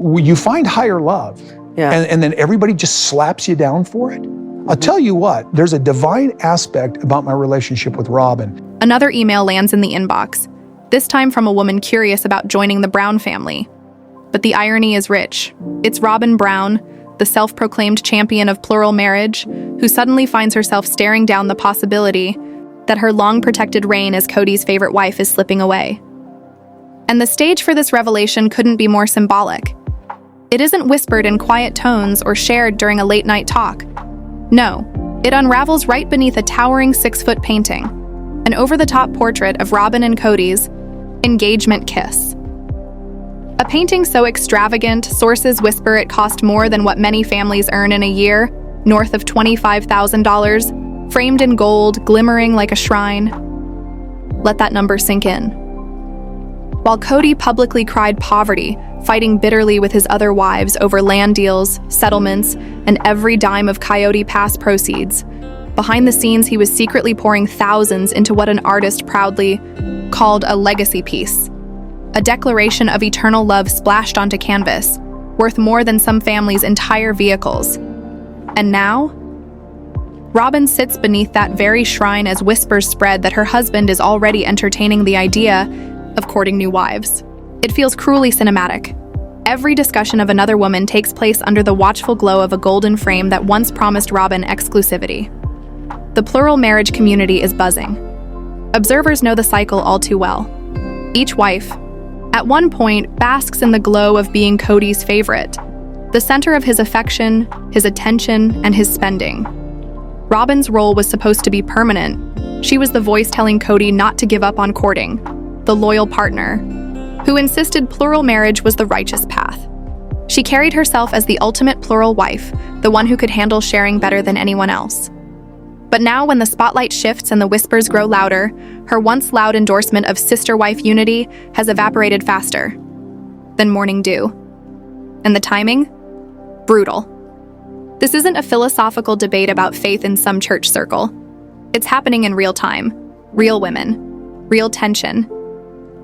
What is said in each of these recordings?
You find higher love, and then everybody just slaps you down for it. I'll tell you what, there's a divine aspect about my relationship with Robyn. Another email lands in the inbox, this time from a woman curious about joining the Brown family. But the irony is rich. It's Robyn Brown, the self-proclaimed champion of plural marriage, who suddenly finds herself staring down the possibility that her long-protected reign as Kody's favorite wife is slipping away. And the stage for this revelation couldn't be more symbolic. It isn't whispered in quiet tones or shared during a late-night talk. No, it unravels right beneath a towering 6-foot painting, an over-the-top portrait of Robyn and Kody's engagement kiss. A painting so extravagant, sources whisper it cost more than what many families earn in a year, north of $25,000, framed in gold, glimmering like a shrine. Let that number sink in. While Kody publicly cried poverty, fighting bitterly with his other wives over land deals, settlements, and every dime of Coyote Pass proceeds, behind the scenes he was secretly pouring thousands into what an artist proudly called a legacy piece. A declaration of eternal love splashed onto canvas, worth more than some families' entire vehicles. And now, Robyn sits beneath that very shrine as whispers spread that her husband is already entertaining the idea of courting new wives. It feels cruelly cinematic. Every discussion of another woman takes place under the watchful glow of a golden frame that once promised Robyn exclusivity. The plural marriage community is buzzing. Observers know the cycle all too well. Each wife, at one point, basks in the glow of being Kody's favorite, the center of his affection, his attention, and his spending. Robyn's role was supposed to be permanent. She was the voice telling Kody not to give up on courting, the loyal partner, who insisted plural marriage was the righteous path. She carried herself as the ultimate plural wife, the one who could handle sharing better than anyone else. But now when the spotlight shifts and the whispers grow louder, her once loud endorsement of sister-wife unity has evaporated faster than morning dew. And the timing? Brutal. This isn't a philosophical debate about faith in some church circle. It's happening in real time, real women, real tension.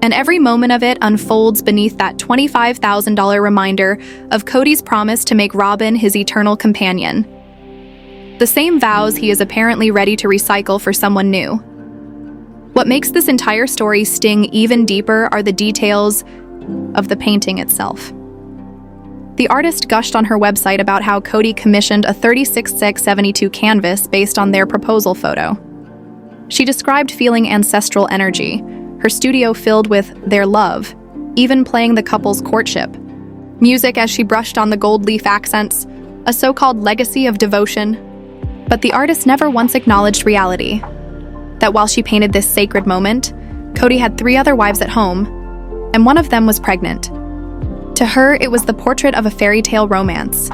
And every moment of it unfolds beneath that $25,000 reminder of Kody's promise to make Robyn his eternal companion. The same vows he is apparently ready to recycle for someone new. What makes this entire story sting even deeper are the details of the painting itself. The artist gushed on her website about how Kody commissioned a 36x72 canvas based on their proposal photo. She described feeling ancestral energy, her studio filled with their love, even playing the couple's courtship. Music as she brushed on the gold leaf accents, a so-called legacy of devotion. But the artist never once acknowledged reality, that while she painted this sacred moment, Kody had 3 other wives at home, and one of them was pregnant. To her, it was the portrait of a fairy tale romance.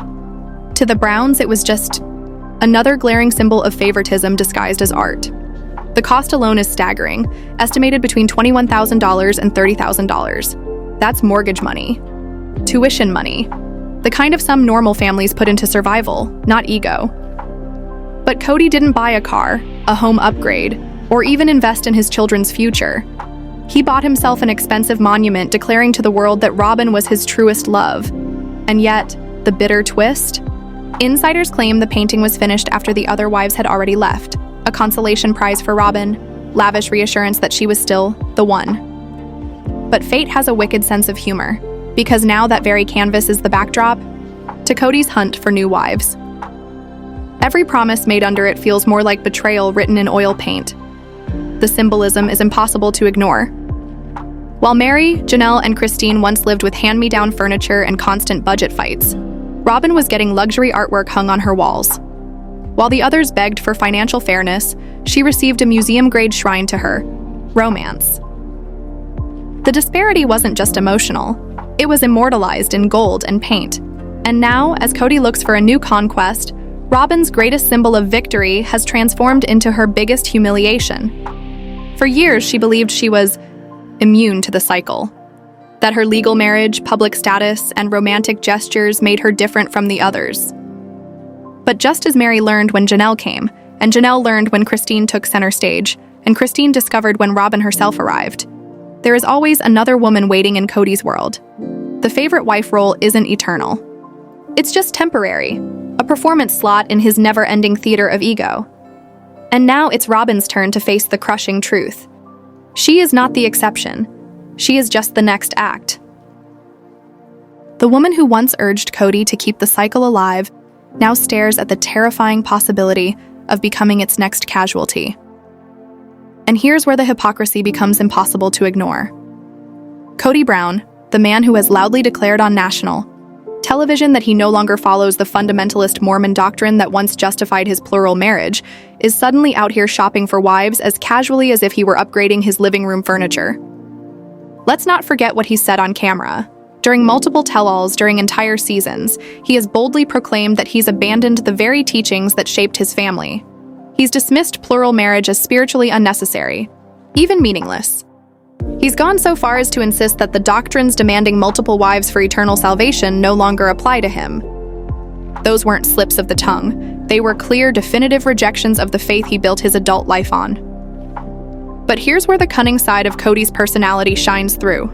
To the Browns, it was just another glaring symbol of favoritism disguised as art. The cost alone is staggering, estimated between $21,000 and $30,000. That's mortgage money, tuition money, the kind of sum normal families put into survival, not ego. But Kody didn't buy a car, a home upgrade, or even invest in his children's future. He bought himself an expensive monument declaring to the world that Robyn was his truest love. And yet, the bitter twist? Insiders claim the painting was finished after the other wives had already left, a consolation prize for Robyn, lavish reassurance that she was still the one. But fate has a wicked sense of humor, because now that very canvas is the backdrop to Kody's hunt for new wives. Every promise made under it feels more like betrayal written in oil paint. The symbolism is impossible to ignore. While Mary, Janelle, and Christine once lived with hand-me-down furniture and constant budget fights, Robyn was getting luxury artwork hung on her walls. While the others begged for financial fairness, she received a museum-grade shrine to her: romance. The disparity wasn't just emotional, it was immortalized in gold and paint. And now, as Kody looks for a new conquest, Robyn's greatest symbol of victory has transformed into her biggest humiliation. For years, she believed she was immune to the cycle, that her legal marriage, public status, and romantic gestures made her different from the others. But just as Mary learned when Janelle came, and Janelle learned when Christine took center stage, and Christine discovered when Robyn herself arrived, there is always another woman waiting in Kody's world. the favorite wife role isn't eternal. It's just temporary, a performance slot in his never-ending theater of ego. And now it's Robyn's turn to face the crushing truth. She is not the exception. She is just the next act. The woman who once urged Kody to keep the cycle alive now stares at the terrifying possibility of becoming its next casualty. And here's where the hypocrisy becomes impossible to ignore. Kody Brown, the man who has loudly declared on national television that he no longer follows the fundamentalist Mormon doctrine that once justified his plural marriage, is suddenly out here shopping for wives as casually as if he were upgrading his living room furniture. Let's not forget what he said on camera. During multiple tell-alls during entire seasons, he has boldly proclaimed that he's abandoned the very teachings that shaped his family. He's dismissed plural marriage as spiritually unnecessary, even meaningless. He's gone so far as to insist that the doctrines demanding multiple wives for eternal salvation no longer apply to him. Those weren't slips of the tongue. They were clear, definitive rejections of the faith he built his adult life on. But here's where the cunning side of Kody's personality shines through.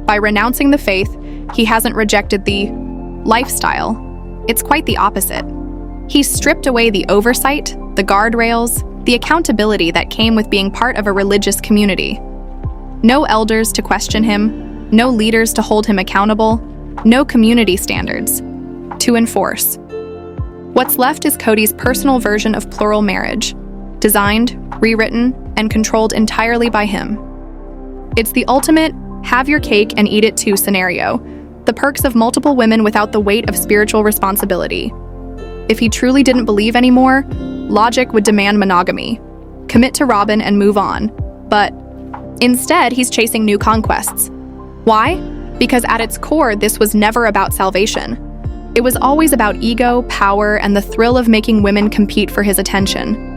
By renouncing the faith, he hasn't rejected the lifestyle. It's quite the opposite. He's stripped away the oversight, the guardrails, the accountability that came with being part of a religious community. No elders to question him, no leaders to hold him accountable, no community standards to enforce. What's left is Kody's personal version of plural marriage, designed, rewritten, and controlled entirely by him. It's the ultimate have your cake and eat it too scenario, the perks of multiple women without the weight of spiritual responsibility. If he truly didn't believe anymore, logic would demand monogamy. Commit to Robyn and move on. But instead, he's chasing new conquests. Why? Because at its core, this was never about salvation. It was always about ego, power, and the thrill of making women compete for his attention.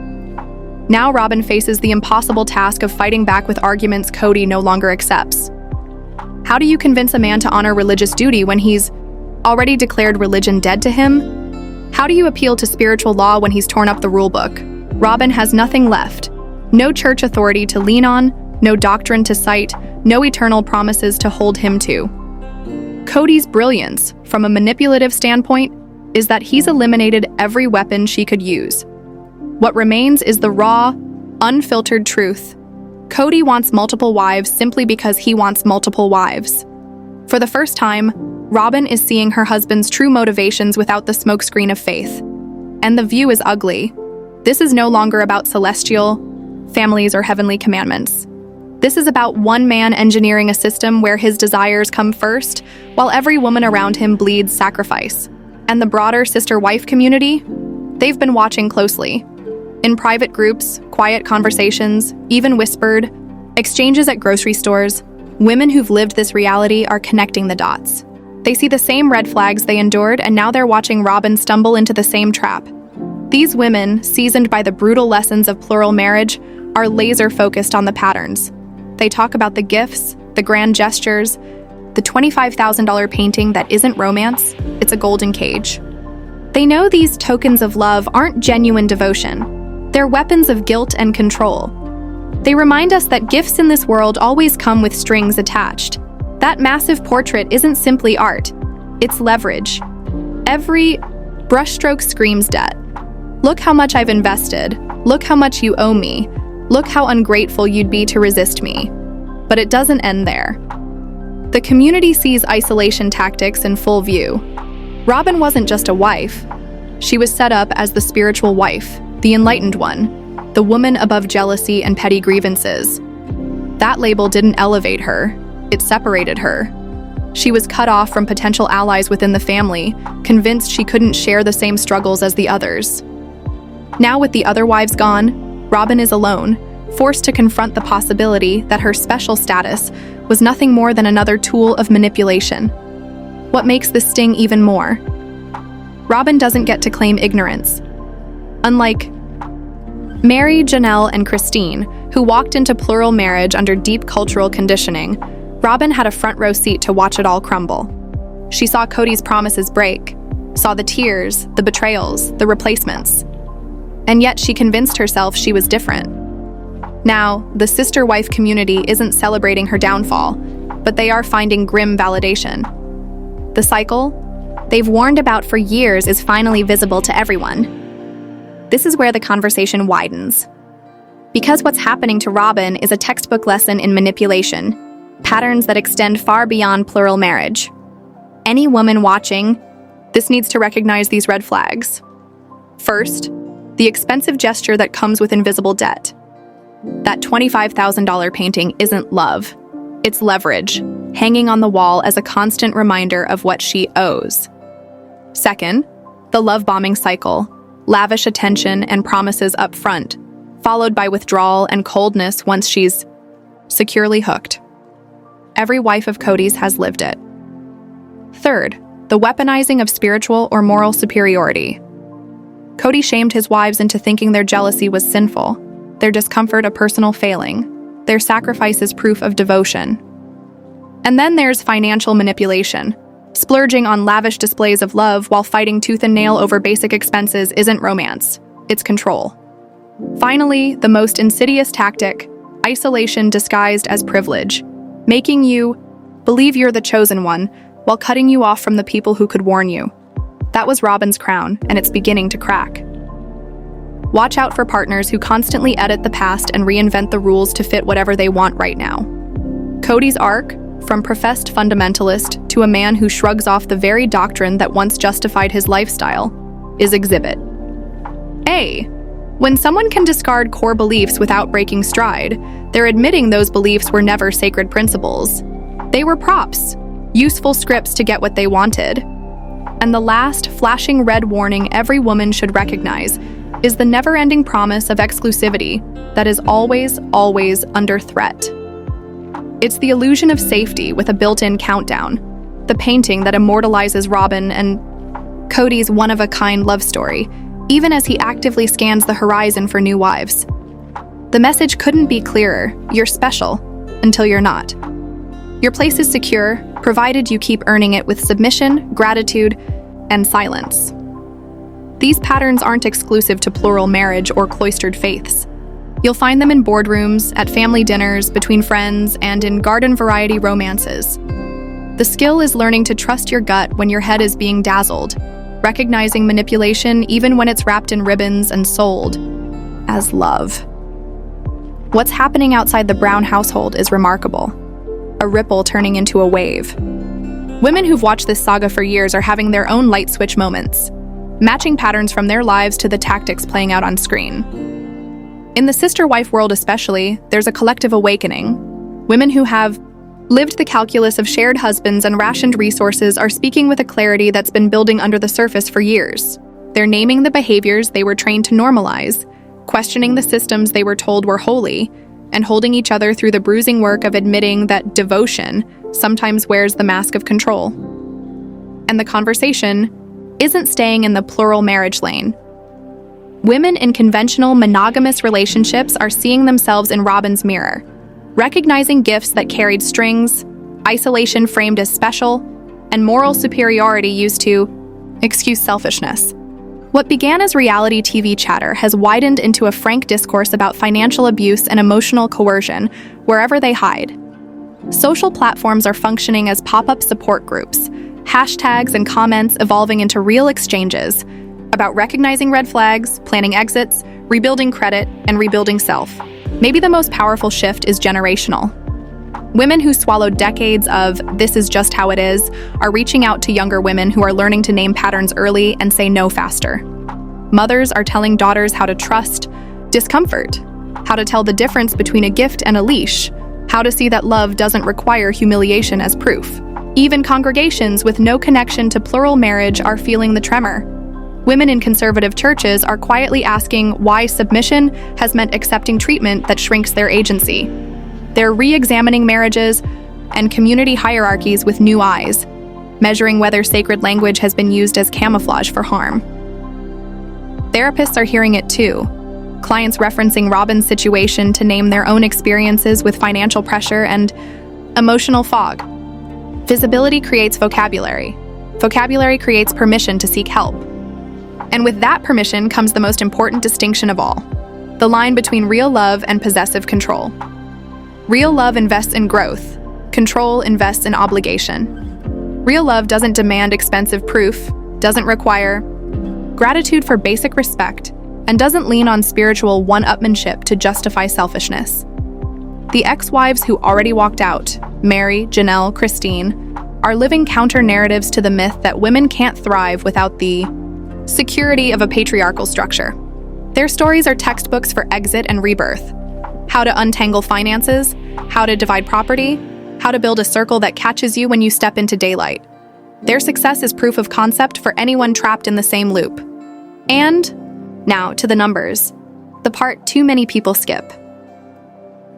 Now Robyn faces the impossible task of fighting back with arguments Kody no longer accepts. How do you convince a man to honor religious duty when he's already declared religion dead to him? How do you appeal to spiritual law when he's torn up the rulebook? Robyn has nothing left. No church authority to lean on, no doctrine to cite, no eternal promises to hold him to. Kody's brilliance, from a manipulative standpoint, is that he's eliminated every weapon she could use. What remains is the raw, unfiltered truth. Kody wants multiple wives simply because he wants multiple wives. For the first time, Robyn is seeing her husband's true motivations without the smokescreen of faith. And the view is ugly. This is no longer about celestial, families, or heavenly commandments. This is about one man engineering a system where his desires come first, while every woman around him bleeds sacrifice. And the broader sister-wife community? They've been watching closely. In private groups, quiet conversations, even whispered, exchanges at grocery stores, women who've lived this reality are connecting the dots. They see the same red flags they endured, and now they're watching Robyn stumble into the same trap. These women, seasoned by the brutal lessons of plural marriage, are laser-focused on the patterns. They talk about the gifts, the grand gestures, the $25,000 painting that isn't romance, it's a golden cage. They know these tokens of love aren't genuine devotion. They're weapons of guilt and control. They remind us that gifts in this world always come with strings attached. That massive portrait isn't simply art, it's leverage. Every brushstroke screams debt. Look how much I've invested. Look how much you owe me. Look how ungrateful you'd be to resist me. But it doesn't end there. The community sees isolation tactics in full view. Robyn wasn't just a wife. She was set up as the spiritual wife, the enlightened one, the woman above jealousy and petty grievances. That label didn't elevate her, it separated her. She was cut off from potential allies within the family, convinced she couldn't share the same struggles as the others. Now with the other wives gone, Robyn is alone, forced to confront the possibility that her special status was nothing more than another tool of manipulation. What makes this sting even more? Robyn doesn't get to claim ignorance. Unlike Mary, Janelle, and Christine, who walked into plural marriage under deep cultural conditioning, Robyn had a front row seat to watch it all crumble. She saw Kody's promises break, saw the tears, the betrayals, the replacements. And yet she convinced herself she was different. Now, the sister-wife community isn't celebrating her downfall, but they are finding grim validation. The cycle they've warned about for years is finally visible to everyone. This is where the conversation widens. Because what's happening to Robyn is a textbook lesson in manipulation, patterns that extend far beyond plural marriage. Any woman watching this needs to recognize these red flags. First, the expensive gesture that comes with invisible debt. That $25,000 painting isn't love. It's leverage, hanging on the wall as a constant reminder of what she owes. Second, the love bombing cycle, lavish attention and promises up front, followed by withdrawal and coldness once she's securely hooked. Every wife of Kody's has lived it. Third, the weaponizing of spiritual or moral superiority. Kody shamed his wives into thinking their jealousy was sinful, their discomfort a personal failing, their sacrifice is proof of devotion. And then there's financial manipulation. Splurging on lavish displays of love while fighting tooth and nail over basic expenses isn't romance, it's control. Finally, the most insidious tactic, isolation disguised as privilege, making you believe you're the chosen one while cutting you off from the people who could warn you. That was Robyn's crown, and it's beginning to crack. Watch out for partners who constantly edit the past and reinvent the rules to fit whatever they want right now. Kody's arc, from professed fundamentalist to a man who shrugs off the very doctrine that once justified his lifestyle, is Exhibit A. When someone can discard core beliefs without breaking stride, they're admitting those beliefs were never sacred principles. They were props, useful scripts to get what they wanted. And the last flashing red warning every woman should recognize is the never-ending promise of exclusivity that is always, always under threat. It's the illusion of safety with a built-in countdown, the painting that immortalizes Robyn and Kody's one-of-a-kind love story, even as he actively scans the horizon for new wives. The message couldn't be clearer: you're special until you're not. Your place is secure, provided you keep earning it with submission, gratitude, and silence. These patterns aren't exclusive to plural marriage or cloistered faiths. You'll find them in boardrooms, at family dinners, between friends, and in garden-variety romances. The skill is learning to trust your gut when your head is being dazzled, recognizing manipulation even when it's wrapped in ribbons and sold as love. What's happening outside the Brown household is remarkable. A ripple turning into a wave. Women who've watched this saga for years are having their own light switch moments, matching patterns from their lives to the tactics playing out on screen. In the sister-wife world especially, there's a collective awakening. Women who have lived the calculus of shared husbands and rationed resources are speaking with a clarity that's been building under the surface for years. They're naming the behaviors they were trained to normalize, questioning the systems they were told were holy, and holding each other through the bruising work of admitting that devotion sometimes wears the mask of control. And the conversation isn't staying in the plural marriage lane. Women in conventional monogamous relationships are seeing themselves in Robyn's mirror, recognizing gifts that carried strings, isolation framed as special, and moral superiority used to excuse selfishness. What began as reality TV chatter has widened into a frank discourse about financial abuse and emotional coercion wherever they hide. Social platforms are functioning as pop-up support groups, hashtags and comments evolving into real exchanges about recognizing red flags, planning exits, rebuilding credit, and rebuilding self. Maybe the most powerful shift is generational. Women who swallowed decades of "this is just how it is" are reaching out to younger women who are learning to name patterns early and say no faster. Mothers are telling daughters how to trust discomfort, how to tell the difference between a gift and a leash, how to see that love doesn't require humiliation as proof. Even congregations with no connection to plural marriage are feeling the tremor. Women in conservative churches are quietly asking why submission has meant accepting treatment that shrinks their agency. They're re-examining marriages and community hierarchies with new eyes, measuring whether sacred language has been used as camouflage for harm. Therapists are hearing it too. Clients referencing Robyn's situation to name their own experiences with financial pressure and emotional fog. Visibility creates vocabulary. Vocabulary creates permission to seek help. And with that permission comes the most important distinction of all: the line between real love and possessive control. Real love invests in growth. Control invests in obligation. Real love doesn't demand expensive proof, doesn't require gratitude for basic respect, and doesn't lean on spiritual one-upmanship to justify selfishness. The ex-wives who already walked out, Mary, Janelle, Christine, are living counter-narratives to the myth that women can't thrive without the security of a patriarchal structure. Their stories are textbooks for exit and rebirth. How to untangle finances, how to divide property, how to build a circle that catches you when you step into daylight. Their success is proof of concept for anyone trapped in the same loop. And now to the numbers, the part too many people skip.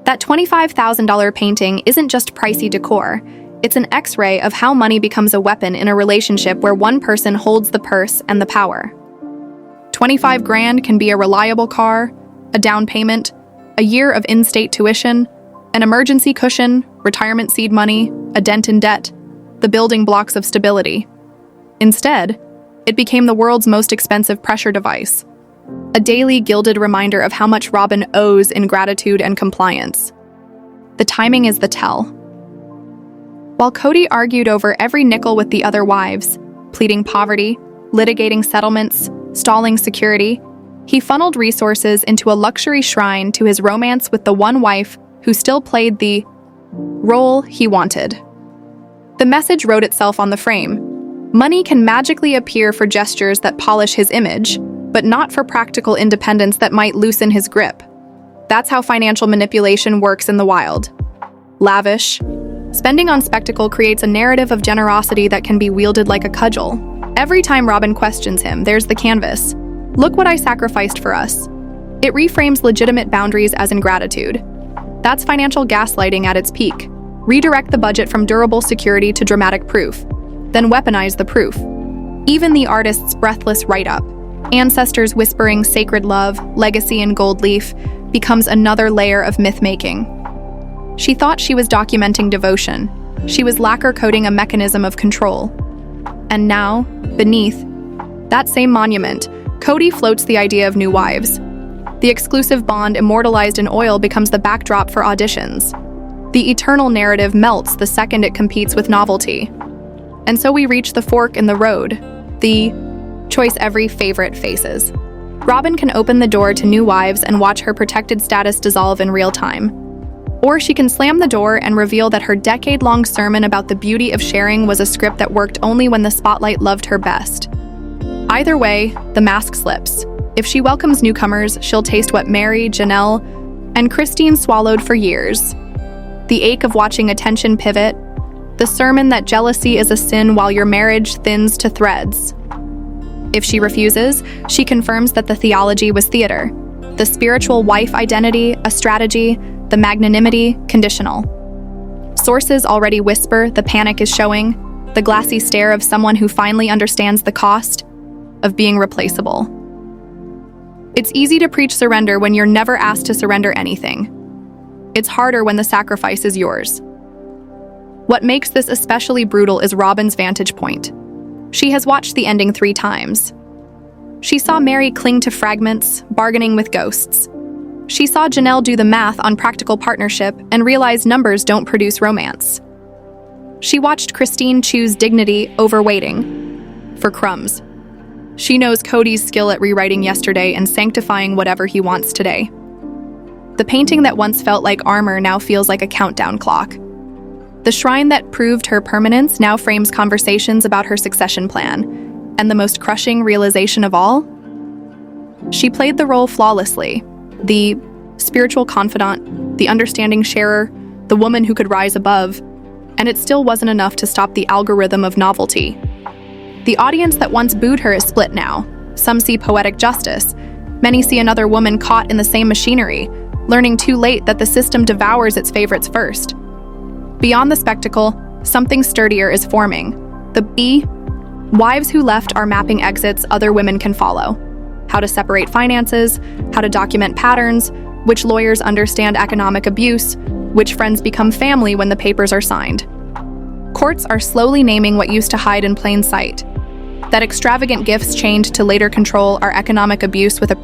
That $25,000 painting isn't just pricey decor, it's an X-ray of how money becomes a weapon in a relationship where one person holds the purse and the power. 25 grand can be a reliable car, a down payment, a year of in-state tuition, an emergency cushion, retirement seed money, a dent in debt, the building blocks of stability. Instead, it became the world's most expensive pressure device, a daily gilded reminder of how much Robyn owes in gratitude and compliance. The timing is the tell. While Kody argued over every nickel with the other wives, pleading poverty, litigating settlements, stalling security, he funneled resources into a luxury shrine to his romance with the one wife who still played the role he wanted. The message wrote itself on the frame. Money can magically appear for gestures that polish his image, but not for practical independence that might loosen his grip. That's how financial manipulation works in the wild. Lavish. Spending on spectacle creates a narrative of generosity that can be wielded like a cudgel. Every time Robyn questions him, there's the canvas. Look what I sacrificed for us. It reframes legitimate boundaries as ingratitude. That's financial gaslighting at its peak. Redirect the budget from durable security to dramatic proof, then weaponize the proof. Even the artist's breathless write-up, ancestors whispering sacred love, legacy, and gold leaf, becomes another layer of myth-making. She thought she was documenting devotion. She was lacquer-coating a mechanism of control. And now, beneath that same monument, Kody floats the idea of new wives. The exclusive bond immortalized in oil becomes the backdrop for auditions. The eternal narrative melts the second it competes with novelty. And so we reach the fork in the road, the choice every favorite faces. Robyn can open the door to new wives and watch her protected status dissolve in real time. Or she can slam the door and reveal that her decade-long sermon about the beauty of sharing was a script that worked only when the spotlight loved her best. Either way, the mask slips. If she welcomes newcomers, she'll taste what Mary, Janelle, and Christine swallowed for years. The ache of watching attention pivot, the sermon that jealousy is a sin while your marriage thins to threads. If she refuses, she confirms that the theology was theater, the spiritual wife identity, a strategy, the magnanimity, conditional. Sources already whisper the panic is showing, the glassy stare of someone who finally understands the cost of being replaceable. It's easy to preach surrender when you're never asked to surrender anything. It's harder when the sacrifice is yours. What makes this especially brutal is Robyn's vantage point. She has watched the ending 3 times. She saw Mary cling to fragments, bargaining with ghosts. She saw Janelle do the math on practical partnership and realize numbers don't produce romance. She watched Christine choose dignity over waiting for crumbs. She knows Kody's skill at rewriting yesterday and sanctifying whatever he wants today. The painting that once felt like armor now feels like a countdown clock. The shrine that proved her permanence now frames conversations about her succession plan. And the most crushing realization of all? She played the role flawlessly. The spiritual confidant, the understanding sharer, the woman who could rise above, and it still wasn't enough to stop the algorithm of novelty. The audience that once booed her is split now. Some see poetic justice. Many see another woman caught in the same machinery, learning too late that the system devours its favorites first. Beyond the spectacle, something sturdier is forming. The wives who left are mapping exits other women can follow. How to separate finances, how to document patterns, which lawyers understand economic abuse, which friends become family when the papers are signed. Courts are slowly naming what used to hide in plain sight. That extravagant gifts chained to later control are economic abuse with a